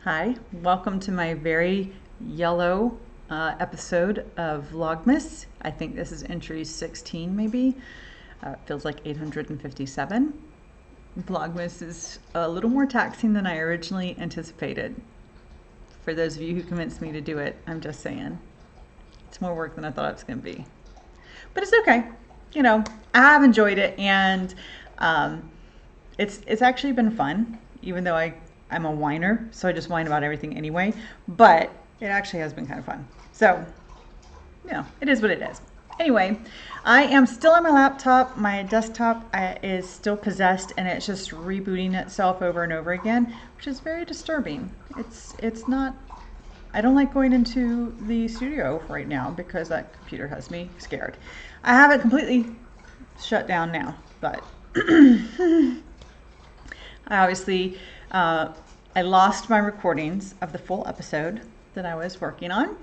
Hi, welcome to my very yellow episode of Vlogmas. I think this is entry 16 maybe. It feels like 857. Vlogmas is a little more taxing than I originally anticipated. For those of you who convinced me to do it, I'm just saying. It's more work than I thought it was going to be. But it's okay. You know, I have enjoyed it, and it's actually been fun, even though I'm a whiner, so I just whine about everything anyway. But it actually has been kind of fun. So, you know, it is what it is. Anyway, I am still on my laptop. My desktop is still possessed, and it's just rebooting itself over and over again, which is very disturbing. It's not. I don't like going into the studio right now because that computer has me scared. I have it completely shut down now, but I obviously I lost my recordings of the full episode that I was working on,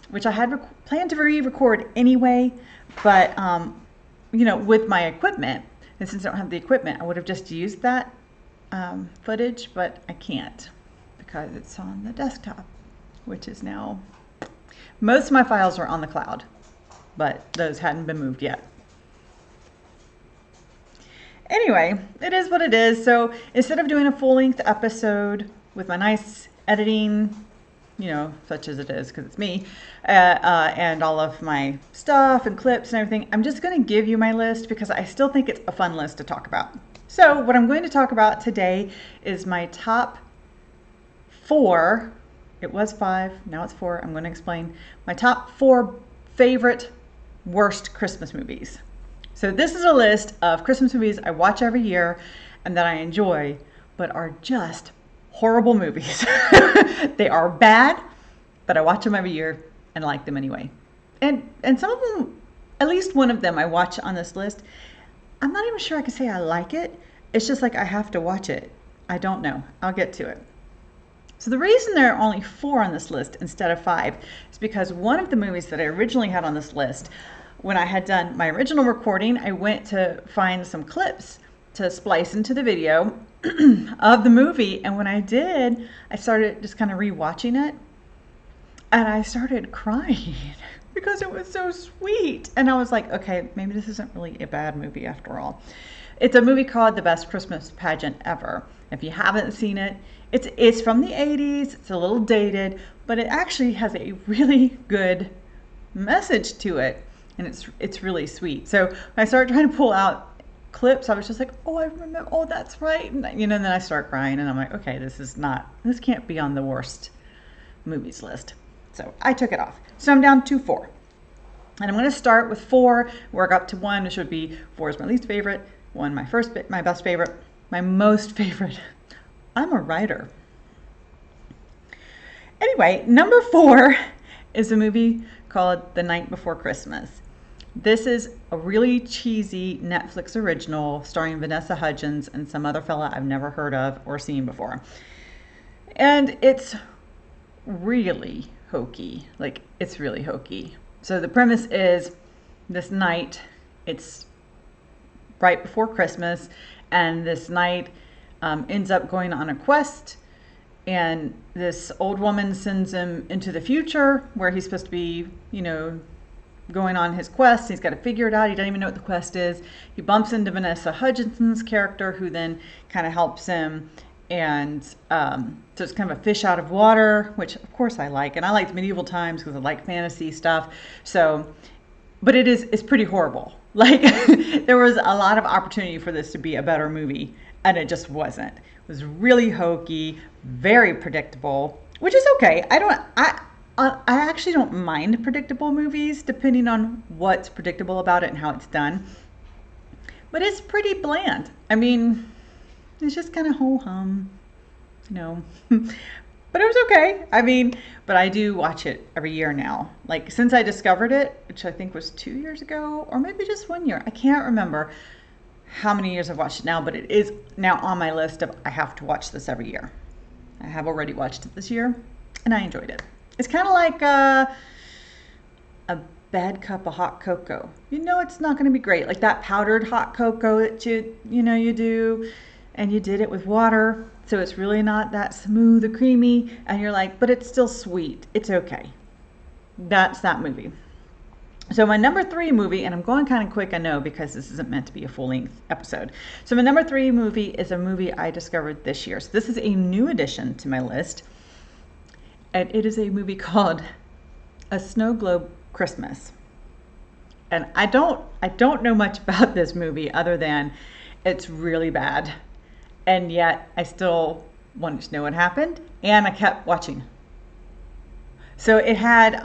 which I had planned to re-record anyway, but you know, with my equipment, and since I don't have the equipment, I would have just used that footage, but I can't because it's on the desktop, which is now, most of my files are on the cloud, but those hadn't been moved yet. Anyway, it is what it is. So instead of doing a full-length episode with my nice editing, you know, such as it is because it's me, and all of my stuff and clips and everything, I'm just going to give you my list because I still think it's a fun list to talk about. So what I'm going to talk about today is my top 4. It was 5, now it's 4. I'm going to explain my top 4 favorite worst Christmas movies. So this is a list of Christmas movies I watch every year and that I enjoy, but are just horrible movies. They are bad, but I watch them every year and like them anyway. And some of them, at least one of them I watch on this list, I'm not even sure I can say I like it. It's just like I have to watch it. I don't know. I'll get to it. So the reason there are only 4 on this list instead of 5 is because one of the movies that I originally had on this list, when I had done my original recording, I went to find some clips to splice into the video of the movie. And when I did, I started just kind of rewatching it. And I started crying because it was so sweet. And I was like, okay, maybe this isn't really a bad movie after all. It's a movie called The Best Christmas Pageant Ever. If you haven't seen it, it's from the 80s. It's a little dated, but it actually has a really good message to it. And it's really sweet. So when I started trying to pull out clips, I was just like, oh, I remember, oh, that's right. And, you know, and then I start crying and I'm like, okay, this can't be on the worst movies list. So I took it off. So I'm down to 4. And I'm going to start with 4, work up to 1, which would be 4 is my least favorite, 1 my best favorite, my most favorite. I'm a writer. Anyway, number 4 is a movie called The Night Before Christmas. This is a really cheesy Netflix original starring Vanessa Hudgens and some other fella I've never heard of or seen before. And it's really hokey. Like, it's really hokey. So the premise is this night, it's right before Christmas, and this night ends up going on a quest, and this old woman sends him into the future where he's supposed to be, you know, going on his quest. He's got to figure it out. He doesn't even know what the quest is. He bumps into Vanessa Hudgens' character, who then kind of helps him. And so it's kind of a fish out of water, which of course I like. And I like medieval times because I like fantasy stuff. So, but it's pretty horrible. Like, there was a lot of opportunity for this to be a better movie, and it just wasn't. It was really hokey, very predictable, which is okay. I actually don't mind predictable movies, depending on what's predictable about it and how it's done. But it's pretty bland. I mean, it's just kind of ho-hum, you know. But it was okay. I mean, but I do watch it every year now. Like, since I discovered it, which I think was 2 years ago, or maybe just 1 year. I can't remember how many years I've watched it now, but it is now on my list of I have to watch this every year. I have already watched it this year, and I enjoyed it. It's kind of like a bad cup of hot cocoa. You know it's not going to be great. Like that powdered hot cocoa that you do, and you did it with water. So it's really not that smooth or creamy. And you're like, but it's still sweet. It's okay. That's that movie. So my number 3 movie, and I'm going kind of quick, I know, because this isn't meant to be a full-length episode. So my number 3 movie is a movie I discovered this year. So this is a new addition to my list. And it is a movie called A Snow Globe Christmas. And I don't know much about this movie other than it's really bad. And yet I still wanted to know what happened, and I kept watching. So it had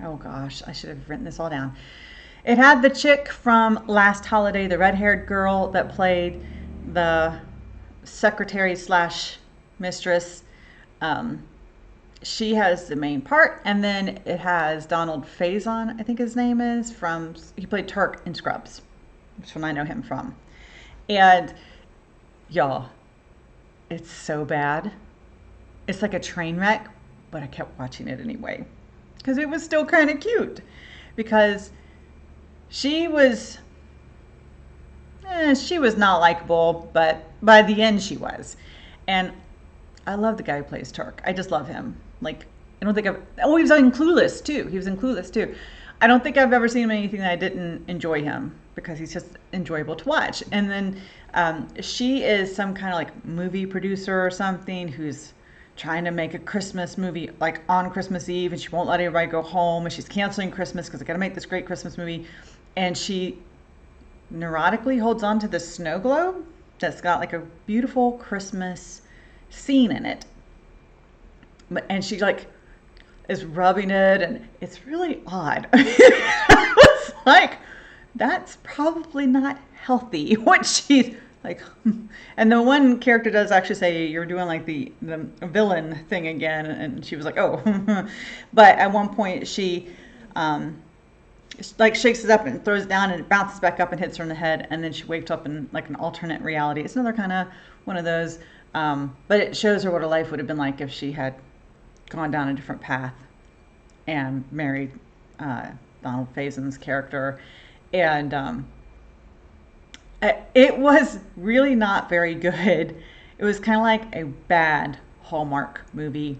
oh gosh, I should have written this all down. It had the chick from Last Holiday, the red-haired girl that played the secretary slash mistress. She has the main part, and then it has Donald Faison, I think his name is, he played Turk in Scrubs. That's when I know him from. And y'all, it's so bad. It's like a train wreck, but I kept watching it anyway. Because it was still kind of cute. Because she was not likable, but by the end she was. And I love the guy who plays Turk. I just love him. Like, I don't think he was in Clueless too. I don't think I've ever seen him in anything that I didn't enjoy him, because he's just enjoyable to watch. And then she is some kind of like movie producer or something who's trying to make a Christmas movie like on Christmas Eve, and she won't let everybody go home, and she's canceling Christmas because I got to make this great Christmas movie. And she neurotically holds on to the snow globe that's got like a beautiful Christmas scene in it. And she like is rubbing it, and it's really odd. I was like, that's probably not healthy what she's like. And the one character does actually say, you're doing like the villain thing again, and she was like, oh. But at one point she like shakes it up and throws it down, and it bounces back up and hits her in the head, and then she wakes up in like an alternate reality. It's another kind of one of those, but it shows her what her life would have been like if she had gone down a different path and married Donald Faison's character. And it was really not very good. It was kind of like a bad Hallmark movie,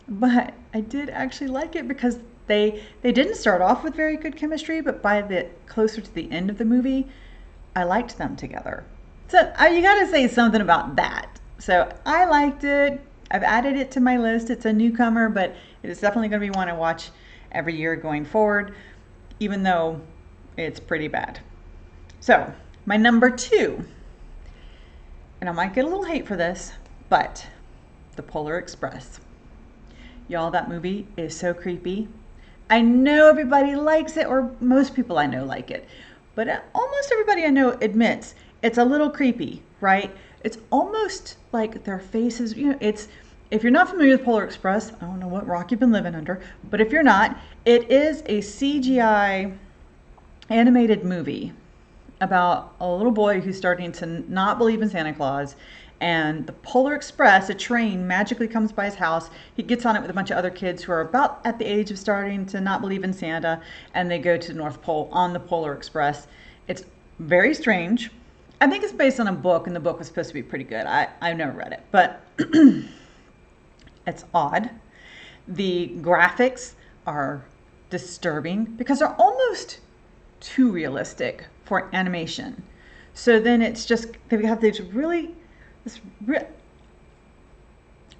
but I did actually like it because they didn't start off with very good chemistry, but by the closer to the end of the movie, I liked them together. So you got to say something about that. So I liked it. I've added it to my list. It's a newcomer, but it is definitely going to be one I watch every year going forward, even though it's pretty bad. So my number 2, and I might get a little hate for this, but The Polar Express. Y'all, that movie is so creepy. I know everybody likes it, or most people I know like it, but almost everybody I know admits it's a little creepy, right? It's almost like their faces, it's, if you're not familiar with Polar Express, I don't know what rock you've been living under, but if you're not, it is a CGI animated movie about a little boy who's starting to not believe in Santa Claus, and the Polar Express, a train, magically comes by his house. He gets on it with a bunch of other kids who are about at the age of starting to not believe in Santa, and they go to the North Pole on the Polar Express. It's very strange. I think it's based on a book, and the book was supposed to be pretty good. I've never read it, but it's odd. The graphics are disturbing because they're almost too realistic for animation. So then it's just, they have these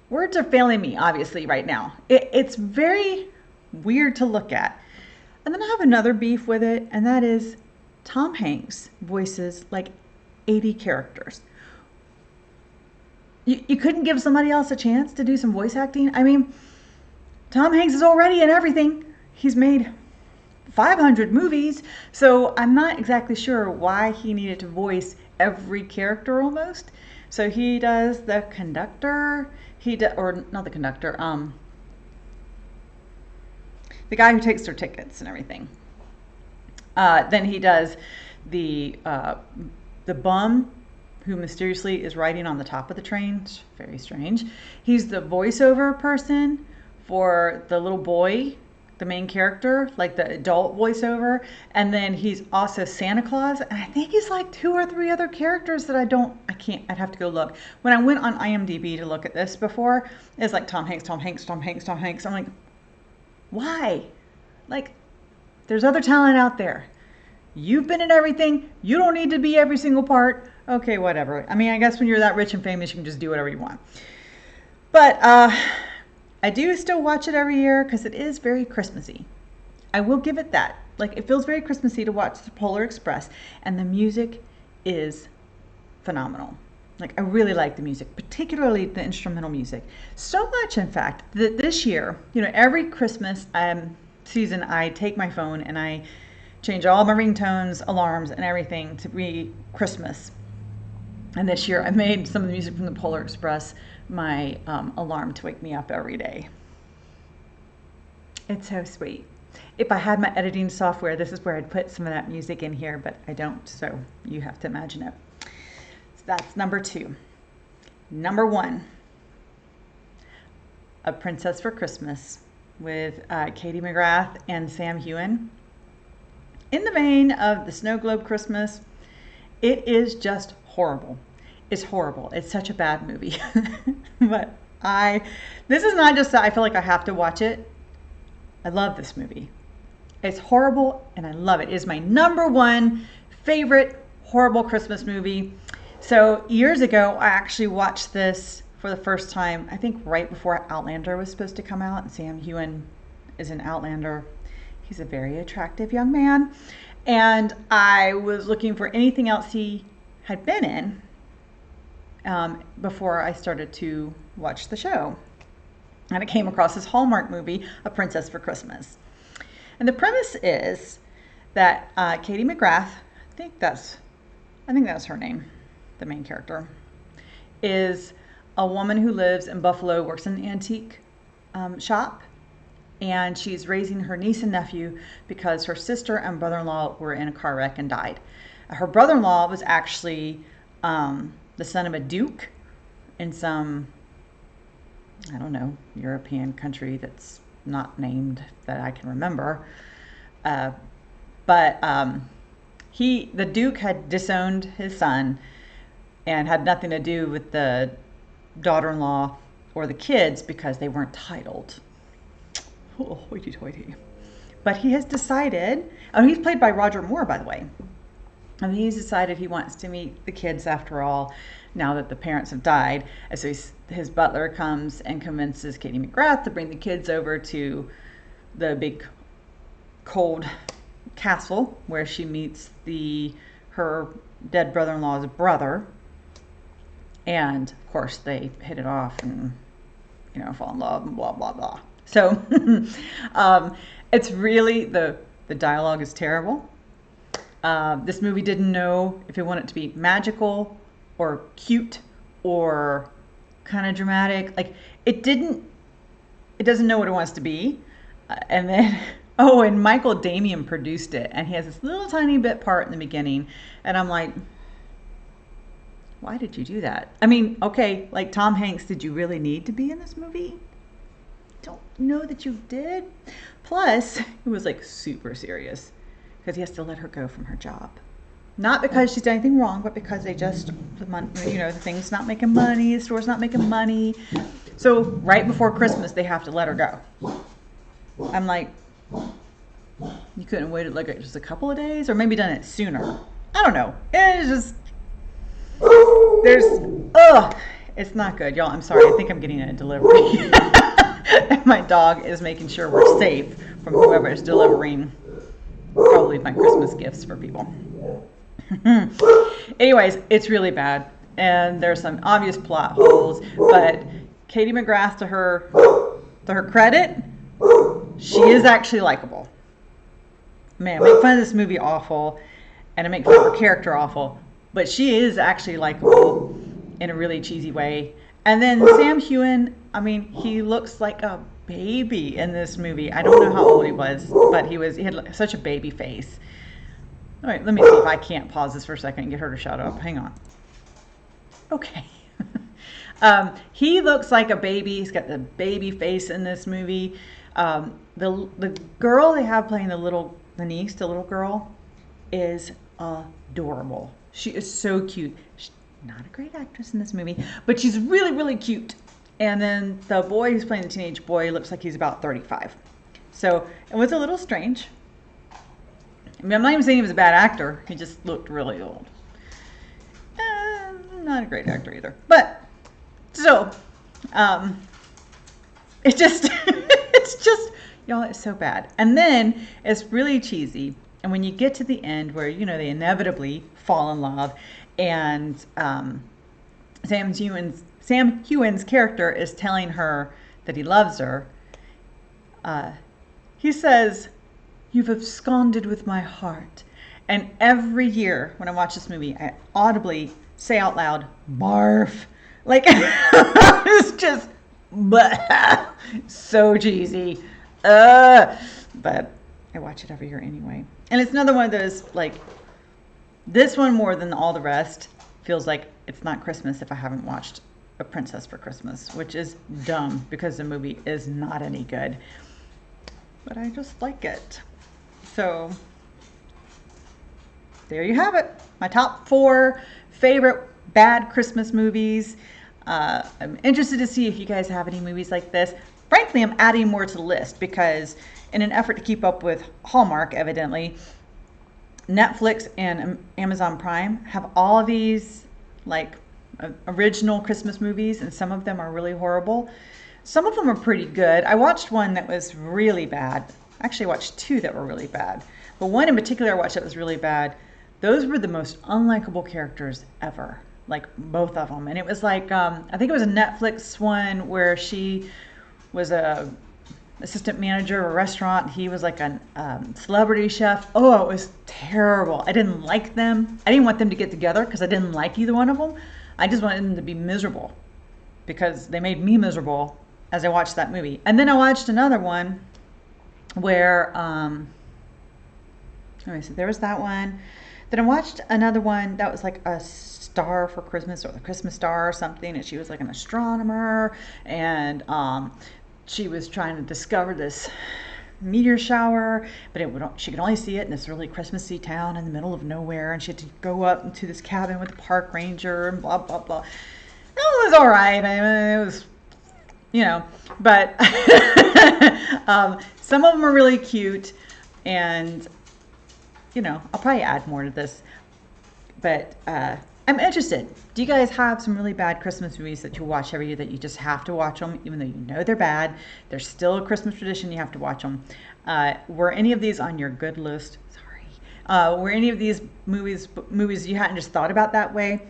words are failing me obviously right now. It's very weird to look at. And then I have another beef with it, and that is Tom Hanks voices like 80 characters. You couldn't give somebody else a chance to do some voice acting? I mean, Tom Hanks is already in everything. He's made 500 movies, so I'm not exactly sure why he needed to voice every character almost. So he does the conductor, or not the conductor, the guy who takes their tickets and everything. Then he does the bum who mysteriously is riding on the top of the train. It's very strange. He's the voiceover person for the little boy the main character, like the adult voiceover, and then he's also Santa Claus, and I think he's like 2 or 3 other characters that I'd have to go look. When I went on IMDb to look at this before, it's like Tom Hanks, Tom Hanks, Tom Hanks, Tom Hanks. I'm like, why? Like, there's other talent out there. You've been in everything. You don't need to be every single part. Okay, whatever. I mean, I guess when you're that rich and famous, you can just do whatever you want. But I do still watch it every year because it is very Christmassy. I will give it that. Like, it feels very Christmassy to watch the Polar Express, and the music is phenomenal. Like, I really like the music, particularly the instrumental music. So much, in fact, that this year, you know, every Christmas season, I take my phone and I change all my ringtones, alarms, and everything to be Christmas. And this year, I made some of the music from the Polar Express my alarm to wake me up every day. It's so sweet. If I had my editing software, this is where I'd put some of that music in here, but I don't, so you have to imagine it. So that's number 2. Number 1, A Princess for Christmas with Katie McGrath and Sam Heughan. In the vein of the Snow Globe Christmas, it is just horrible. It's horrible. It's such a bad movie. But this is not just that I feel like I have to watch it. I love this movie. It's horrible and I love it. It is my number 1 favorite horrible Christmas movie. So years ago, I actually watched this for the first time, I think right before Outlander was supposed to come out. And Sam Heughan is an Outlander. He's a very attractive young man. And I was looking for anything else he had been in before I started to watch the show. And I came across this Hallmark movie, A Princess for Christmas. And the premise is that Katie McGrath, I think that's her name, the main character, is a woman who lives in Buffalo, works in an antique shop, and she's raising her niece and nephew because her sister and brother-in-law were in a car wreck and died. Her brother-in-law was actually the son of a duke in some, I don't know, European country that's not named that I can remember. But the duke had disowned his son and had nothing to do with the daughter-in-law or the kids because they weren't titled. Oh, hoity-toity. But he has decided, he's played by Roger Moore, by the way. And he's decided he wants to meet the kids after all, now that the parents have died. And so his butler comes and convinces Katie McGrath to bring the kids over to the big cold castle where she meets her dead brother-in-law's brother. And of course they hit it off and, fall in love and blah, blah, blah. So it's really, the dialogue is terrible. This movie didn't know if it wanted to be magical or cute or kind of dramatic. Like, it doesn't know what it wants to be. And then, and Michael Damian produced it, and he has this little tiny bit part in the beginning. And I'm like, why did you do that? I mean, okay, like Tom Hanks, did you really need to be in this movie? Don't know that you did. Plus, it was like super serious because he has to let her go from her job. Not because she's done anything wrong, but because the thing's not making money, the store's not making money. So right before Christmas, they have to let her go. I'm like, you couldn't have waited like just a couple of days, or maybe done it sooner. I don't know. It's just, it's not good, y'all. I'm sorry. I think I'm getting a delivery. And my dog is making sure we're safe from whoever is delivering probably my Christmas gifts for people. Anyways, it's really bad, and there's some obvious plot holes, but Katie McGrath, to her credit, she is actually likable. Man, I make fun of this movie awful, and I make fun of her character awful, but she is actually likable in a really cheesy way. And then Sam Heughan, I mean, he looks like a baby in this movie. I don't know how old he was, but he had such a baby face. All right, let me see if I can't pause this for a second and get her to shut up. Hang on. Okay. He looks like a baby. He's got the baby face in this movie. The girl they have playing the little girl, is adorable. She is so cute. She's not a great actress in this movie, but she's really, really cute. And then the boy who's playing the teenage boy looks like he's about 35. So it was a little strange. I mean, I'm not even saying he was a bad actor. He just looked really old. Not a great actor either. But so, it's just, y'all, it's so bad. And then it's really cheesy. And when you get to the end where, they inevitably fall in love and Sam Heughan's character is telling her that he loves her, he says, "You've absconded with my heart." And every year when I watch this movie, I audibly say out loud, "Barf." Like, it's just so cheesy. But I watch it every year anyway. And it's another one of those, like, this one more than all the rest feels like it's not Christmas if I haven't watched A Princess for Christmas, which is dumb because the movie is not any good. But I just like it. So there you have it. My top 4 favorite bad Christmas movies. I'm interested to see if you guys have any movies like this. Frankly, I'm adding more to the list because in an effort to keep up with Hallmark, evidently, Netflix and Amazon Prime have all of these like original Christmas movies, and some of them are really horrible. Some of them are pretty good. I watched one that was really bad. Actually, I watched 2 that were really bad. But one in particular I watched that was really bad. Those were the most unlikable characters ever. Like, both of them. And it was like, I think it was a Netflix one where she was a assistant manager of a restaurant. He was like a celebrity chef. Oh, it was terrible. I didn't like them. I didn't want them to get together because I didn't like either one of them. I just wanted them to be miserable because they made me miserable as I watched that movie. And then I watched another one where, so there was that one. Then I watched another one that was like a star for Christmas, or the Christmas star or something, and she was like an astronomer, and she was trying to discover this meteor shower, but she could only see it in this really Christmassy town in the middle of nowhere, and she had to go up into this cabin with the park ranger and blah blah blah. It was all right. I mean, it was, but some of them are really cute, and I'll probably add more to this, but I'm interested. Do you guys have some really bad Christmas movies that you watch every year that you just have to watch them, even though you know they're bad? There's still a Christmas tradition. You have to watch them. Were any of these on your good list? Sorry. Were any of these movies you hadn't just thought about that way?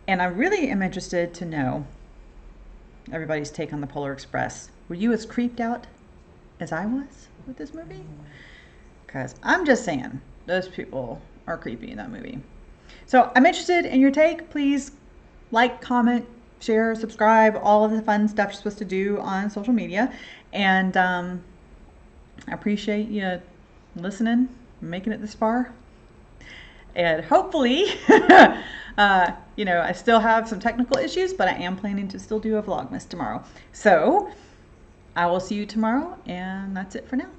And I really am interested to know everybody's take on the Polar Express. Were you as creeped out as I was with this movie? Because I'm just saying, those people are creepy in that movie. So I'm interested in your take. Please like, comment, share, subscribe, all of the fun stuff you're supposed to do on social media. And I appreciate you listening, making it this far. And hopefully, I still have some technical issues, but I am planning to still do a Vlogmas tomorrow. So I will see you tomorrow, and that's it for now.